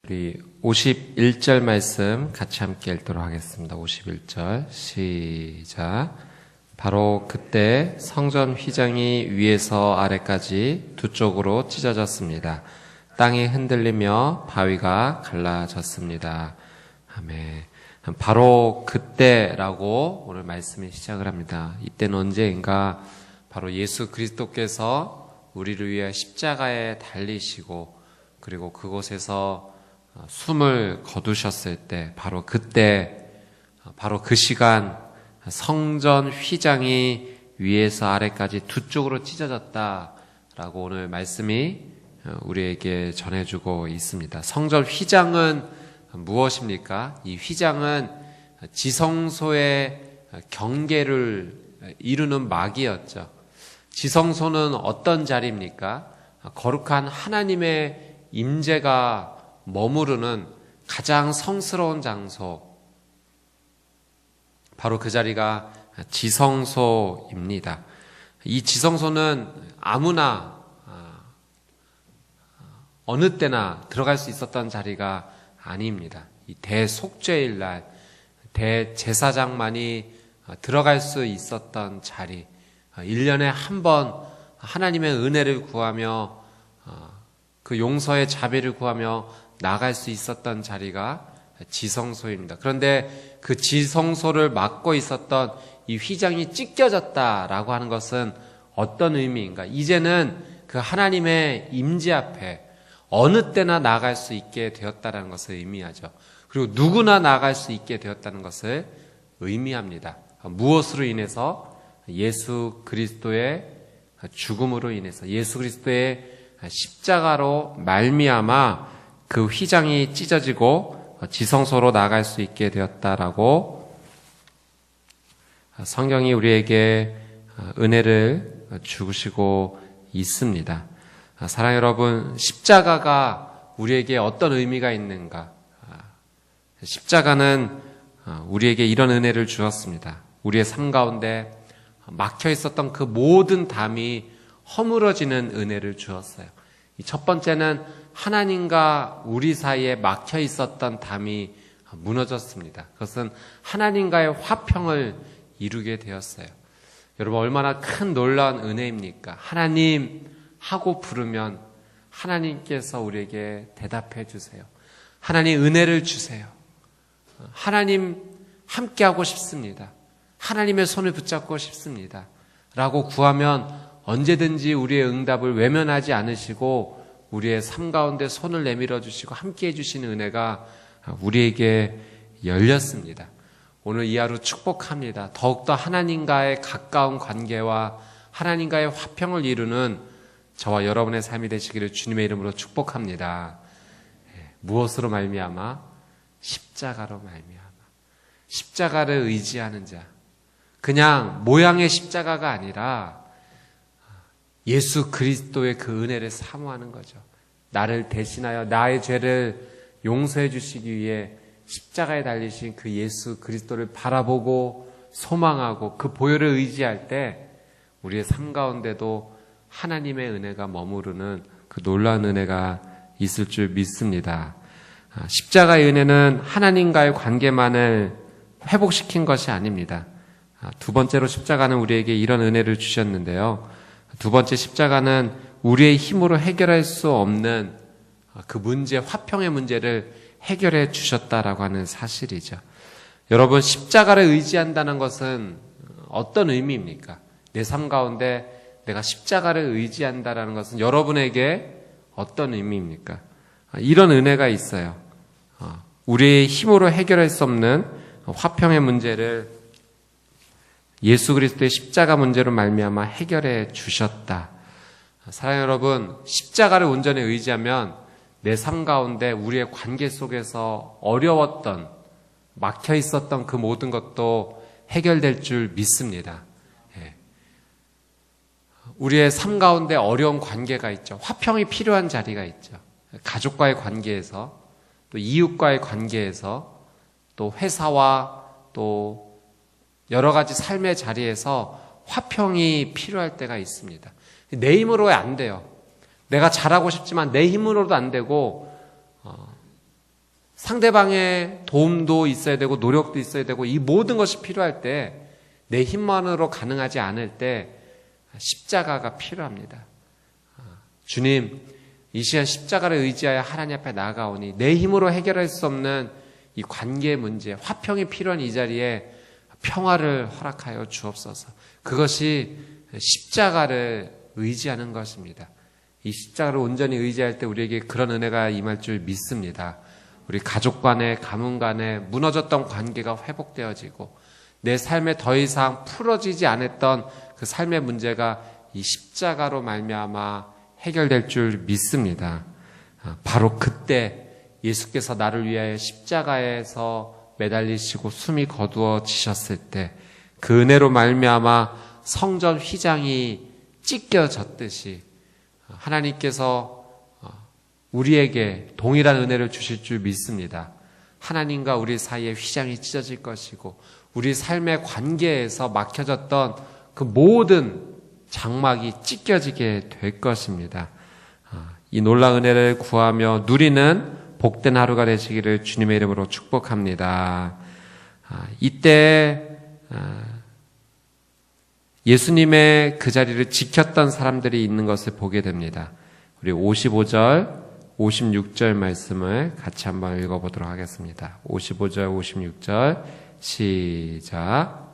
우리 51절 말씀 같이 함께 읽도록 하겠습니다. 51절 시작. 바로 그때 성전 휘장이 위에서 아래까지 두 쪽으로 찢어졌습니다. 땅이 흔들리며 바위가 갈라졌습니다. 아멘. 바로 그때라고 오늘 말씀이 시작을 합니다. 이때는 언제인가? 바로 예수 그리스도께서 우리를 위해 십자가에 달리시고 그리고 그곳에서 숨을 거두셨을 때, 바로 그때, 바로 그 시간 성전 휘장이 위에서 아래까지 두 쪽으로 찢어졌다라고 오늘 말씀이 우리에게 전해주고 있습니다. 성전 휘장은 무엇입니까? 이 휘장은 지성소의 경계를 이루는 막이었죠. 지성소는 어떤 자리입니까? 거룩한 하나님의 임재가 머무르는 가장 성스러운 장소, 바로 그 자리가 지성소입니다. 이 지성소는 아무나 어느 때나 들어갈 수 있었던 자리가 아닙니다. 이 대속죄일 날 대제사장만이 들어갈 수 있었던 자리, 1년에 한 번 하나님의 은혜를 구하며 그 용서의 자비를 구하며 나갈 수 있었던 자리가 지성소입니다. 그런데 그 지성소를 막고 있었던 이 휘장이 찢겨졌다라고 하는 것은 어떤 의미인가? 이제는 그 하나님의 임재 앞에 어느 때나 나갈 수 있게 되었다는 것을 의미하죠. 그리고 누구나 나갈 수 있게 되었다는 것을 의미합니다. 무엇으로 인해서? 예수 그리스도의 죽음으로 인해서, 예수 그리스도의 십자가로 말미암아 그 휘장이 찢어지고 지성소로 나갈 수 있게 되었다라고 성경이 우리에게 은혜를 주시고 있습니다. 사랑하는 여러분, 십자가가 우리에게 어떤 의미가 있는가? 십자가는 우리에게 이런 은혜를 주었습니다. 우리의 삶 가운데 막혀 있었던 그 모든 담이 허물어지는 은혜를 주었어요. 첫 번째는 하나님과 우리 사이에 막혀 있었던 담이 무너졌습니다. 그것은 하나님과의 화평을 이루게 되었어요. 여러분, 얼마나 큰 놀라운 은혜입니까? 하나님 하고 부르면 하나님께서 우리에게 대답해 주세요. 하나님 은혜를 주세요. 하나님 함께하고 싶습니다. 하나님의 손을 붙잡고 싶습니다. 라고 구하면 언제든지 우리의 응답을 외면하지 않으시고 우리의 삶 가운데 손을 내밀어 주시고 함께해 주시는 은혜가 우리에게 열렸습니다. 오늘 이 하루 축복합니다. 더욱더 하나님과의 가까운 관계와 하나님과의 화평을 이루는 저와 여러분의 삶이 되시기를 주님의 이름으로 축복합니다. 무엇으로 말미암아? 십자가로 말미암아. 십자가를 의지하는 자, 그냥 모양의 십자가가 아니라 예수 그리스도의 그 은혜를 사모하는 거죠. 나를 대신하여 나의 죄를 용서해 주시기 위해 십자가에 달리신 그 예수 그리스도를 바라보고 소망하고 그 보혈을 의지할 때 우리의 삶 가운데도 하나님의 은혜가 머무르는 그 놀라운 은혜가 있을 줄 믿습니다. 십자가의 은혜는 하나님과의 관계만을 회복시킨 것이 아닙니다. 두 번째로 십자가는 우리에게 이런 은혜를 주셨는데요. 두 번째, 십자가는 우리의 힘으로 해결할 수 없는 그 문제, 화평의 문제를 해결해 주셨다라고 하는 사실이죠. 여러분, 십자가를 의지한다는 것은 어떤 의미입니까? 내 삶 가운데 내가 십자가를 의지한다는 것은 여러분에게 어떤 의미입니까? 이런 은혜가 있어요. 우리의 힘으로 해결할 수 없는 화평의 문제를 예수 그리스도의 십자가 문제로 말미암아 해결해 주셨다. 사랑하는 여러분, 십자가를 온전히 의지하면 내 삶 가운데 우리의 관계 속에서 어려웠던, 막혀 있었던 그 모든 것도 해결될 줄 믿습니다. 우리의 삶 가운데 어려운 관계가 있죠. 화평이 필요한 자리가 있죠. 가족과의 관계에서, 또 이웃과의 관계에서, 또 회사와 또 여러 가지 삶의 자리에서 화평이 필요할 때가 있습니다. 내 힘으로 안 돼요. 내가 잘하고 싶지만 내 힘으로도 안 되고 상대방의 도움도 있어야 되고 노력도 있어야 되고 이 모든 것이 필요할 때 내 힘만으로 가능하지 않을 때 십자가가 필요합니다. 주님, 이 시간 십자가를 의지하여 하나님 앞에 나아가오니 내 힘으로 해결할 수 없는 이 관계 문제, 화평이 필요한 이 자리에 평화를 허락하여 주옵소서. 그것이 십자가를 의지하는 것입니다. 이 십자가를 온전히 의지할 때 우리에게 그런 은혜가 임할 줄 믿습니다. 우리 가족 간에, 가문 간에 무너졌던 관계가 회복되어지고 내 삶에 더 이상 풀어지지 않았던 그 삶의 문제가 이 십자가로 말미암아 해결될 줄 믿습니다. 바로 그때 예수께서 나를 위하여 십자가에서 매달리시고 숨이 거두어지셨을 때 그 은혜로 말미암아 성전 휘장이 찢겨졌듯이 하나님께서 우리에게 동일한 은혜를 주실 줄 믿습니다. 하나님과 우리 사이에 휘장이 찢어질 것이고 우리 삶의 관계에서 막혀졌던 그 모든 장막이 찢겨지게 될 것입니다. 이 놀라운 은혜를 구하며 누리는 복된 하루가 되시기를 주님의 이름으로 축복합니다. 이때 예수님의 그 자리를 지켰던 사람들이 있는 것을 보게 됩니다. 우리 55절, 56절 말씀을 같이 한번 읽어보도록 하겠습니다. 55절, 56절 시작.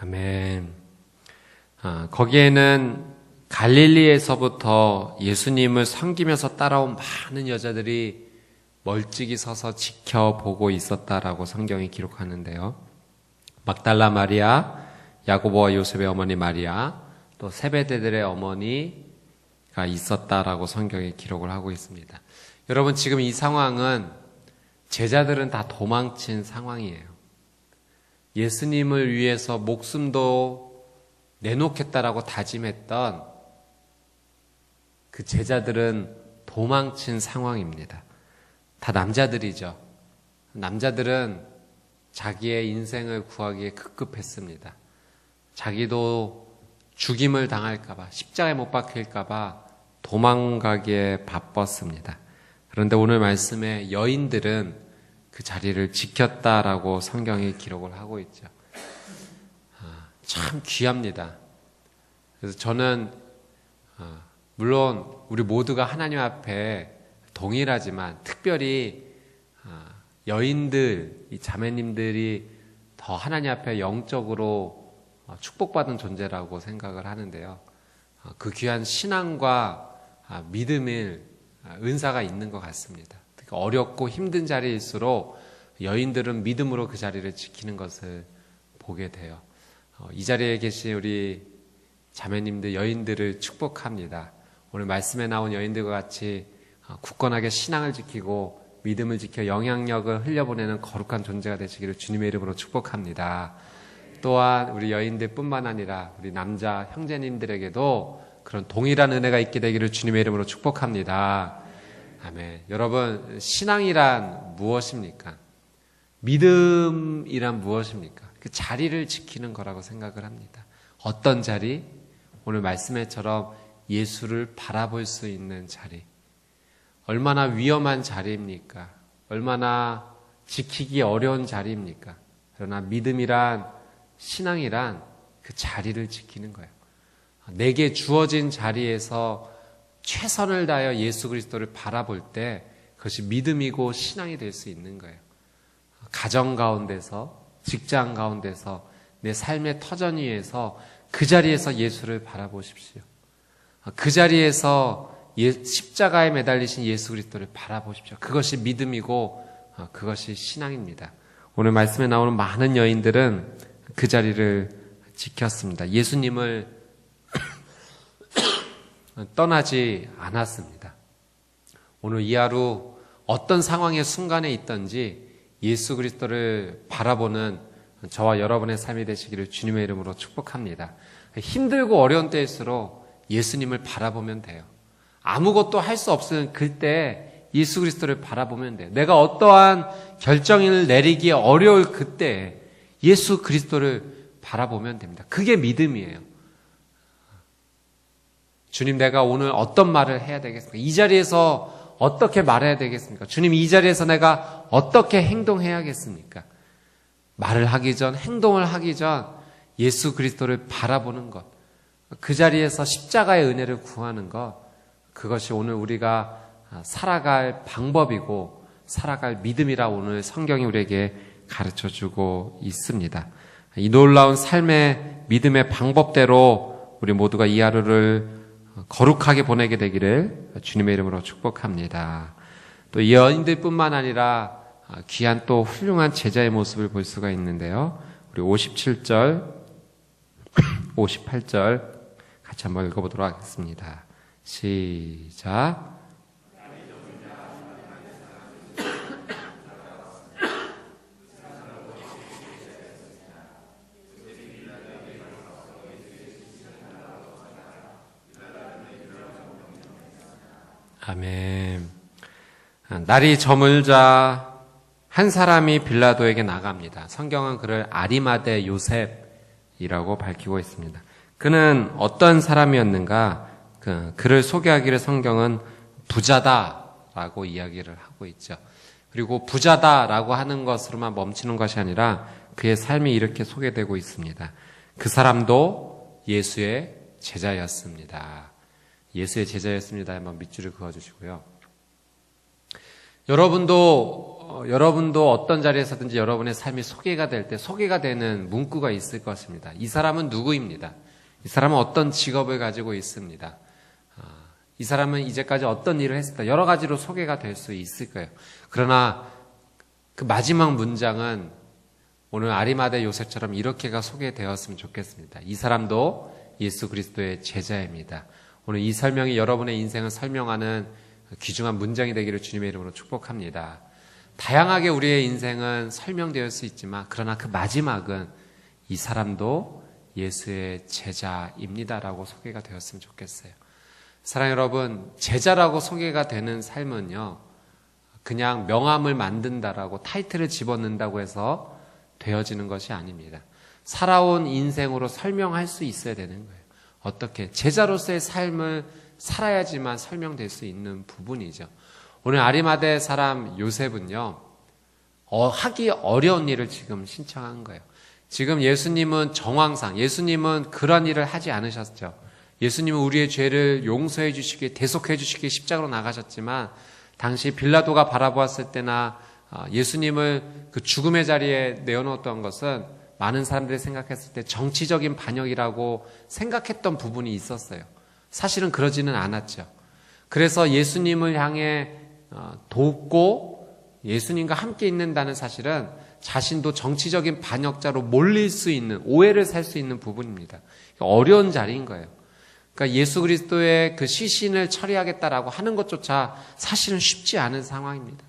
아멘. 거기에는 갈릴리에서부터 예수님을 섬기면서 따라온 많은 여자들이 멀찍이 서서 지켜보고 있었다라고 성경이 기록하는데요. 막달라 마리아, 야고보와 요셉의 어머니 마리아, 또 세베대들의 어머니가 있었다라고 성경이 기록을 하고 있습니다. 여러분, 지금 이 상황은 제자들은 다 도망친 상황이에요. 예수님을 위해서 목숨도 내놓겠다라고 다짐했던 그 제자들은 도망친 상황입니다. 다 남자들이죠. 남자들은 자기의 인생을 구하기에 급급했습니다. 자기도 죽임을 당할까봐, 십자가에 못 박힐까봐 도망가기에 바빴습니다. 그런데 오늘 말씀에 여인들은 그 자리를 지켰다라고 성경이 기록을 하고 있죠. 참 귀합니다. 그래서 저는 물론 우리 모두가 하나님 앞에 동일하지만 특별히 여인들, 이 자매님들이 더 하나님 앞에 영적으로 축복받은 존재라고 생각을 하는데요. 그 귀한 신앙과 믿음의 은사가 있는 것 같습니다. 특히 어렵고 힘든 자리일수록 여인들은 믿음으로 그 자리를 지키는 것을 보게 돼요. 이 자리에 계신 우리 자매님들, 여인들을 축복합니다. 오늘 말씀에 나온 여인들과 같이 굳건하게 신앙을 지키고 믿음을 지켜 영향력을 흘려보내는 거룩한 존재가 되시기를 주님의 이름으로 축복합니다. 또한 우리 여인들뿐만 아니라 우리 남자 형제님들에게도 그런 동일한 은혜가 있게 되기를 주님의 이름으로 축복합니다. 아멘. 여러분, 신앙이란 무엇입니까? 믿음이란 무엇입니까? 그 자리를 지키는 거라고 생각을 합니다. 어떤 자리? 오늘 말씀에처럼 예수를 바라볼 수 있는 자리. 얼마나 위험한 자리입니까? 얼마나 지키기 어려운 자리입니까? 그러나 믿음이란, 신앙이란 그 자리를 지키는 거예요. 내게 주어진 자리에서 최선을 다하여 예수 그리스도를 바라볼 때 그것이 믿음이고 신앙이 될 수 있는 거예요. 가정 가운데서, 직장 가운데서, 내 삶의 터전 위에서 그 자리에서 예수를 바라보십시오. 그 자리에서 십자가에 매달리신 예수 그리스도를 바라보십시오. 그것이 믿음이고 그것이 신앙입니다. 오늘 말씀에 나오는 많은 여인들은 그 자리를 지켰습니다. 예수님을 떠나지 않았습니다. 오늘 이 하루 어떤 상황의 순간에 있든지 예수 그리스도를 바라보는 저와 여러분의 삶이 되시기를 주님의 이름으로 축복합니다. 힘들고 어려운 때일수록 예수님을 바라보면 돼요. 아무것도 할 수 없을 그때 예수 그리스도를 바라보면 돼요. 내가 어떠한 결정을 내리기 어려울 그때 예수 그리스도를 바라보면 됩니다. 그게 믿음이에요. 주님, 내가 오늘 어떤 말을 해야 되겠습니까? 이 자리에서 어떻게 말해야 되겠습니까? 주님, 이 자리에서 내가 어떻게 행동해야겠습니까? 말을 하기 전, 행동을 하기 전 예수 그리스도를 바라보는 것, 그 자리에서 십자가의 은혜를 구하는 것, 그것이 오늘 우리가 살아갈 방법이고 살아갈 믿음이라 오늘 성경이 우리에게 가르쳐주고 있습니다. 이 놀라운 삶의 믿음의 방법대로 우리 모두가 이 하루를 거룩하게 보내게 되기를 주님의 이름으로 축복합니다. 또 이 여인들뿐만 아니라 귀한 또 훌륭한 제자의 모습을 볼 수가 있는데요. 우리 57절, 58절 같이 한번 읽어보도록 하겠습니다. 시작. 아멘. 날이 저물자 한 사람이 빌라도에게 나갑니다. 성경은 그를 아리마대 요셉이라고 밝히고 있습니다. 그는 어떤 사람이었는가? 그를 소개하기를 성경은 부자다라고 이야기를 하고 있죠. 그리고 부자다라고 하는 것으로만 멈추는 것이 아니라 그의 삶이 이렇게 소개되고 있습니다. 그 사람도 예수의 제자였습니다. 예수의 제자였습니다. 한번 밑줄을 그어주시고요. 여러분도 어떤 자리에서든지 여러분의 삶이 소개가 될 때 소개가 되는 문구가 있을 것입니다. 이 사람은 누구입니다. 이 사람은 어떤 직업을 가지고 있습니다. 이 사람은 이제까지 어떤 일을 했습니다. 여러 가지로 소개가 될 수 있을 거예요. 그러나 그 마지막 문장은 오늘 아리마대 요셉처럼 이렇게가 소개되었으면 좋겠습니다. 이 사람도 예수 그리스도의 제자입니다. 오늘 이 설명이 여러분의 인생을 설명하는 귀중한 문장이 되기를 주님의 이름으로 축복합니다. 다양하게 우리의 인생은 설명되어 수 있지만 그러나 그 마지막은 이 사람도 예수의 제자입니다라고 소개가 되었으면 좋겠어요. 사랑하는 여러분, 제자라고 소개가 되는 삶은요, 그냥 명함을 만든다라고 타이틀을 집어넣는다고 해서 되어지는 것이 아닙니다. 살아온 인생으로 설명할 수 있어야 되는 거예요. 어떻게? 제자로서의 삶을 살아야지만 설명될 수 있는 부분이죠. 오늘 아리마대 사람 요셉은요, 하기 어려운 일을 지금 신청한 거예요. 지금 예수님은 정황상, 예수님은 그런 일을 하지 않으셨죠. 예수님은 우리의 죄를 용서해 주시기, 대속해 주시기 십자가로 나가셨지만, 당시 빌라도가 바라보았을 때나 예수님을 그 죽음의 자리에 내어놓았던 것은 많은 사람들이 생각했을 때 정치적인 반역이라고 생각했던 부분이 있었어요. 사실은 그러지는 않았죠. 그래서 예수님을 향해 돕고 예수님과 함께 있는다는 사실은 자신도 정치적인 반역자로 몰릴 수 있는, 오해를 살 수 있는 부분입니다. 어려운 자리인 거예요. 그러니까 예수 그리스도의 그 시신을 처리하겠다라고 하는 것조차 사실은 쉽지 않은 상황입니다.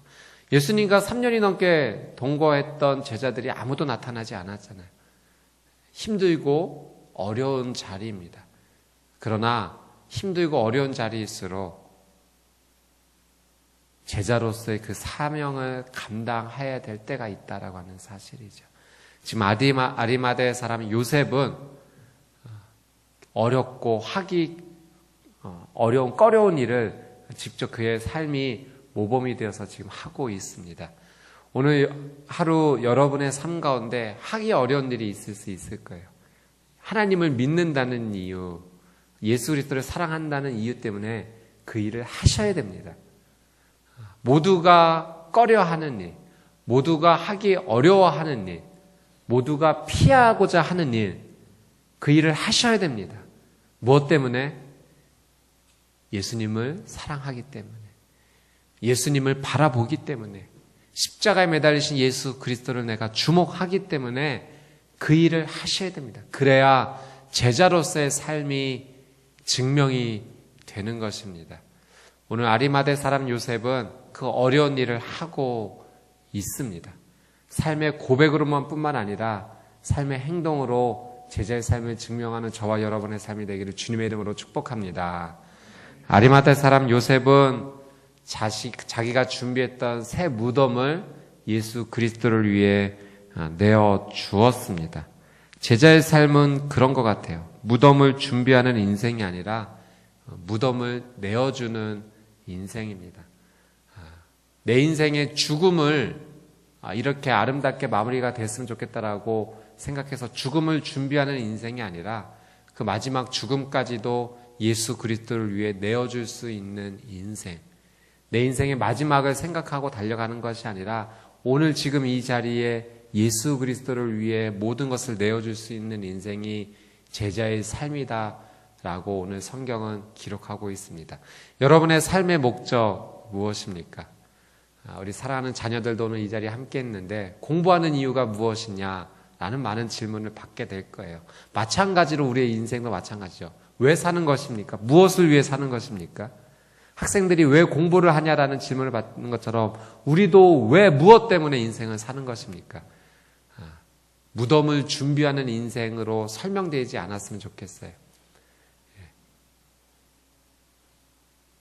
예수님과 3년이 넘게 동거했던 제자들이 아무도 나타나지 않았잖아요. 힘들고 어려운 자리입니다. 그러나 힘들고 어려운 자리일수록 제자로서의 그 사명을 감당해야 될 때가 있다라고 하는 사실이죠. 지금 아리마대 사람 요셉은 어렵고 하기 어려운 꺼려운 일을 직접 그의 삶이 모범이 되어서 지금 하고 있습니다. 오늘 하루 여러분의 삶 가운데 하기 어려운 일이 있을 수 있을 거예요. 하나님을 믿는다는 이유, 예수 그리스도를 사랑한다는 이유 때문에 그 일을 하셔야 됩니다. 모두가 꺼려하는 일, 모두가 하기 어려워하는 일, 모두가 피하고자 하는 일, 그 일을 하셔야 됩니다. 무엇 때문에? 예수님을 사랑하기 때문에, 예수님을 바라보기 때문에, 십자가에 매달리신 예수 그리스도를 내가 주목하기 때문에 그 일을 하셔야 됩니다. 그래야 제자로서의 삶이 증명이 되는 것입니다. 오늘 아리마대 사람 요셉은 그 어려운 일을 하고 있습니다. 삶의 고백으로만 뿐만 아니라 삶의 행동으로 제자의 삶을 증명하는 저와 여러분의 삶이 되기를 주님의 이름으로 축복합니다. 아리마대 사람 요셉은 자기가 준비했던 새 무덤을 예수 그리스도를 위해 내어 주었습니다. 제자의 삶은 그런 것 같아요. 무덤을 준비하는 인생이 아니라 무덤을 내어주는 인생입니다. 내 인생의 죽음을 이렇게 아름답게 마무리가 됐으면 좋겠다라고 생각해서 죽음을 준비하는 인생이 아니라 그 마지막 죽음까지도 예수 그리스도를 위해 내어줄 수 있는 인생. 내 인생의 마지막을 생각하고 달려가는 것이 아니라 오늘 지금 이 자리에 예수 그리스도를 위해 모든 것을 내어줄 수 있는 인생이 제자의 삶이다라고 오늘 성경은 기록하고 있습니다. 여러분의 삶의 목적 무엇입니까? 우리 사랑하는 자녀들도 오늘 이 자리에 함께 했는데 공부하는 이유가 무엇이냐라는 많은 질문을 받게 될 거예요. 마찬가지로 우리의 인생도 마찬가지죠. 왜 사는 것입니까? 무엇을 위해 사는 것입니까? 학생들이 왜 공부를 하냐라는 질문을 받는 것처럼 우리도 왜 무엇 때문에 인생을 사는 것입니까? 무덤을 준비하는 인생으로 설명되지 않았으면 좋겠어요.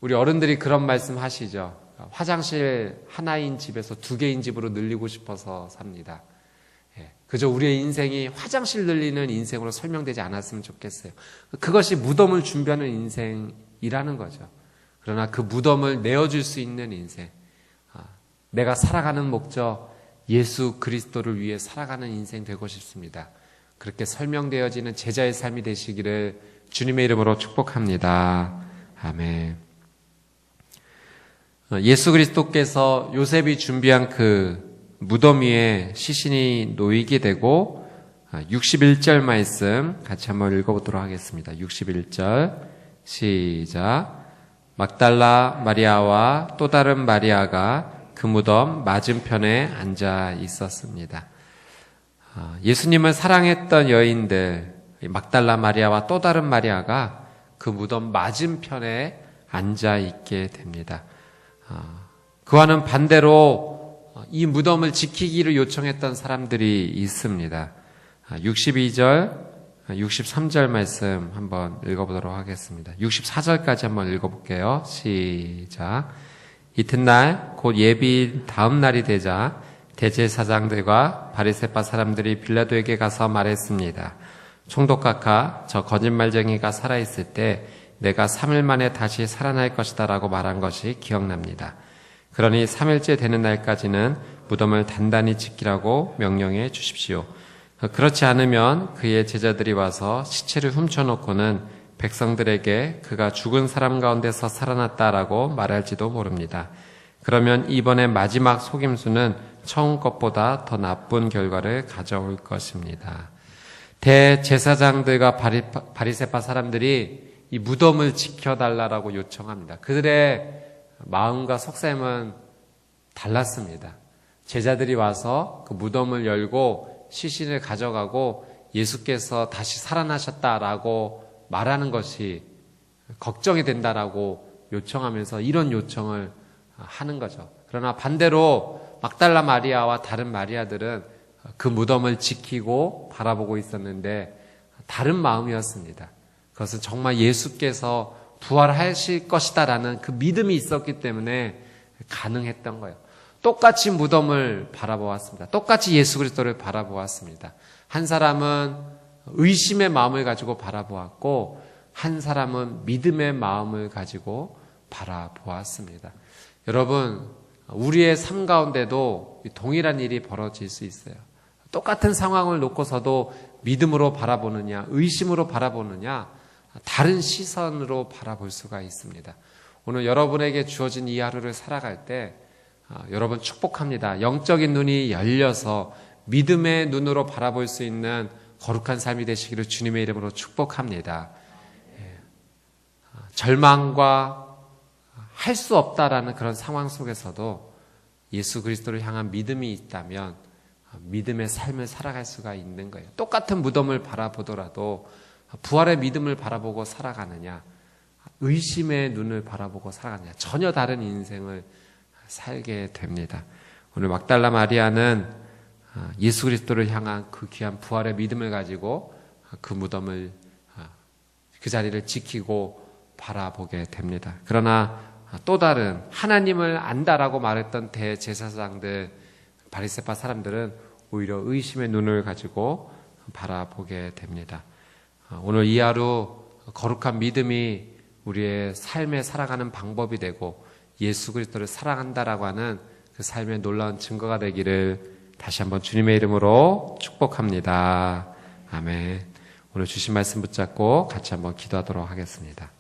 우리 어른들이 그런 말씀 하시죠. 화장실 하나인 집에서 2개인 집으로 늘리고 싶어서 삽니다. 그저 우리의 인생이 화장실 늘리는 인생으로 설명되지 않았으면 좋겠어요. 그것이 무덤을 준비하는 인생이라는 거죠. 그러나 그 무덤을 내어줄 수 있는 인생, 내가 살아가는 목적, 예수 그리스도를 위해 살아가는 인생 되고 싶습니다. 그렇게 설명되어지는 제자의 삶이 되시기를 주님의 이름으로 축복합니다. 아멘. 예수 그리스도께서 요셉이 준비한 그 무덤 위에 시신이 놓이게 되고 61절 말씀 같이 한번 읽어보도록 하겠습니다. 61절 시작. 막달라 마리아와 또 다른 마리아가 그 무덤 맞은편에 앉아 있었습니다. 예수님을 사랑했던 여인들 막달라 마리아와 또 다른 마리아가 그 무덤 맞은편에 앉아 있게 됩니다. 그와는 반대로 이 무덤을 지키기를 요청했던 사람들이 있습니다. 62절, 63절 말씀 한번 읽어보도록 하겠습니다. 64절까지 한번 읽어볼게요. 시작. 이튿날 곧 예비일 다음 날이 되자 대제사장들과 바리새파 사람들이 빌라도에게 가서 말했습니다. 총독각하, 저 거짓말쟁이가 살아있을 때 내가 3일 만에 다시 살아날 것이다 라고 말한 것이 기억납니다. 그러니 3일째 되는 날까지는 무덤을 단단히 지키라고 명령해 주십시오. 그렇지 않으면 그의 제자들이 와서 시체를 훔쳐놓고는 백성들에게 그가 죽은 사람 가운데서 살아났다라고 말할지도 모릅니다. 그러면 이번에 마지막 속임수는 처음 것보다 더 나쁜 결과를 가져올 것입니다. 대제사장들과 바리새파 사람들이 이 무덤을 지켜달라고 요청합니다. 그들의 마음과 속셈은 달랐습니다. 제자들이 와서 그 무덤을 열고 시신을 가져가고 예수께서 다시 살아나셨다라고 말하는 것이 걱정이 된다라고 요청하면서 이런 요청을 하는 거죠. 그러나 반대로 막달라 마리아와 다른 마리아들은 그 무덤을 지키고 바라보고 있었는데 다른 마음이었습니다. 그것은 정말 예수께서 부활하실 것이다라는 그 믿음이 있었기 때문에 가능했던 거예요. 똑같이 무덤을 바라보았습니다. 똑같이 예수 그리스도를 바라보았습니다. 한 사람은 의심의 마음을 가지고 바라보았고 한 사람은 믿음의 마음을 가지고 바라보았습니다. 여러분, 우리의 삶 가운데도 동일한 일이 벌어질 수 있어요. 똑같은 상황을 놓고서도 믿음으로 바라보느냐, 의심으로 바라보느냐, 다른 시선으로 바라볼 수가 있습니다. 오늘 여러분에게 주어진 이 하루를 살아갈 때 여러분 축복합니다. 영적인 눈이 열려서 믿음의 눈으로 바라볼 수 있는 거룩한 삶이 되시기를 주님의 이름으로 축복합니다. 절망과 할 수 없다라는 그런 상황 속에서도 예수 그리스도를 향한 믿음이 있다면 믿음의 삶을 살아갈 수가 있는 거예요. 똑같은 무덤을 바라보더라도 부활의 믿음을 바라보고 살아가느냐, 의심의 눈을 바라보고 살아가느냐, 전혀 다른 인생을 살게 됩니다. 오늘 막달라 마리아는 예수 그리스도를 향한 그 귀한 부활의 믿음을 가지고 그 무덤을, 그 자리를 지키고 바라보게 됩니다. 그러나 또 다른 하나님을 안다라고 말했던 대제사장들, 바리새파 사람들은 오히려 의심의 눈을 가지고 바라보게 됩니다. 오늘 이 하루 거룩한 믿음이 우리의 삶에 살아가는 방법이 되고 예수 그리스도를 사랑한다라고 하는 그 삶의 놀라운 증거가 되기를 다시 한번 주님의 이름으로 축복합니다. 아멘. 오늘 주신 말씀 붙잡고 같이 한번 기도하도록 하겠습니다.